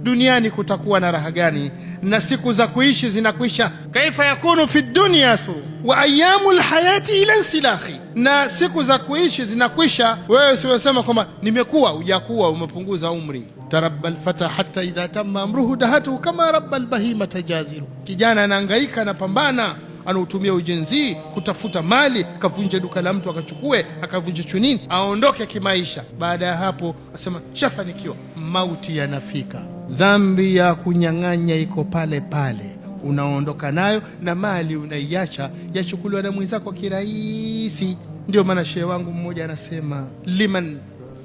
duniani kutakuwa na raha gani? Na siku za kuishi zinakwisha. Kaifa yakunu fi dunya suru wa ayyamul hayati ila insilakhi, na siku za kuishi zinakwisha. Wewe siwesema kwamba nimekuwa, hujakuwa, umepunguza umri. Tarabba alfata hatta idha tamma amruhu dahatu kama rabba albahima tajaziru. Kijana anahangaika, anapambana, anautumia ujenzi kutafuta mali, akavunja duka la mtu akachukue, akavunja chunini, aondoke kimaisha. Baada ya hapo asema shafanikiwa, mauti yanafika. Dhambi ya kunyang'anya iko pale pale, unaondoka nayo na mali unaiacha, yachukuliwa na mwenzako kirahisi. Ndio maana shehe wangu mmoja anasema, liman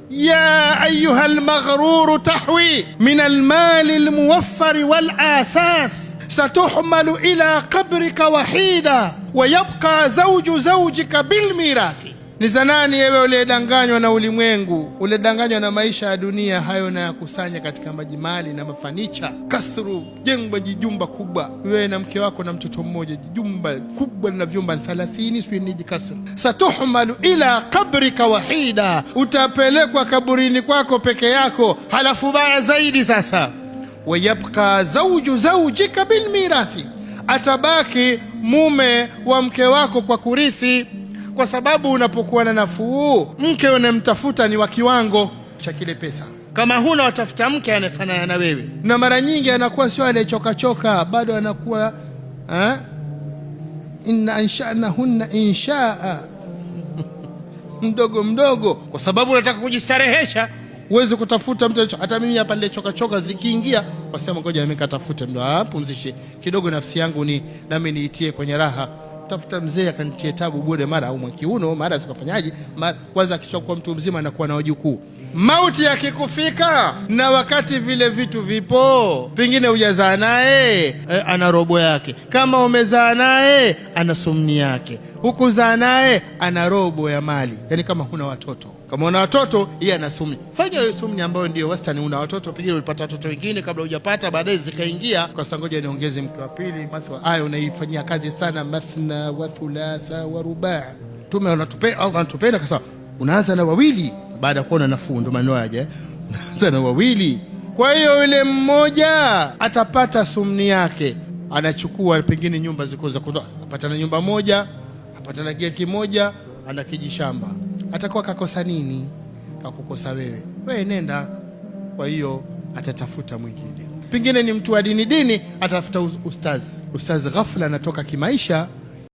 ya ayuha almaghruru tahwi min almali almuwaffari walathath satuhmalu ila qabrika wahida wa yabqa zawju zawjika bilmirathi. Ni zanani ewe uliyedanganywa na ulimwengu, uliyedanganywa na maisha ya dunia hayo na yakusanya katika majimali na mafanicha, kasru, jengwa jijumba kubwa, wewe na mke wako na mtoto mmoja, jumba kubwa na vyumba 30, sio ni kasru. Satuhmalu ila qabrika wahida, utapelekwa kaburini kwako peke yako. Halafu baya zaidi sasa, wayabqa zawju zawjika bilmirathi, atabaki mume wa mke wako kwa kurithi. Kwa sababu unapokuwa na nafuu, mke unamtafuta ni wa kiwango cha kile pesa. Kama huna, watafuta mke anafanana na wewe, na mara nyingi anakuwa sio aliyechoka choka, bado anakuwa inna anshanahunna inshaa mdogo mdogo, kwa sababu unataka kujistarehesha. Uweze kutafuta mtu, hata mimi hapa nile choka zikiingia, wasema ngoja mimi katafute mdo pumzishe kidogo nafsi yangu, ni nami niitie kwenye raha. Tafuta mzee akanitie tabu bure, mara au mkiuno, mara tukafanyaje. Kwanza kishakuwa mtu mzima anakuwa na wajukuu. Mauti yakikufika, na wakati vile vitu vipo, pengine hujazaa naye, ana robo yake. Kama umezaa naye, ana sumni yake. Hukuzaa naye, ana robo ya mali. Yani kama huna watoto, kama una watoto, yeye ana sumni. Fanya hiyo sumni ambayo ndio wastani. Una watoto, pengine ulipata watoto wengine kabla hujapata, baadaye zikaingia, kwa sababu ngoja niongeze mke wa pili. Hayo unaifanyia kazi sana, mathna wa thulatha wa rubaa. Tume anatupenda kwa sababu unaanza na wawili baada ya kuona nafuu, ndo maneno yaje, unaanza na wawili. Kwa hiyo yule mmoja atapata sumni yake, anachukua pengine nyumba ziko za kutoa, apata na nyumba moja, apata na gari kimoja, ana kijishamba. Atakuwa kakosa nini? Kakukosa wewe nenda. Kwa hiyo atatafuta mwingine, pengine ni mtu wa dini, atafuta ustazi. Ghafla anatoka kimaisha,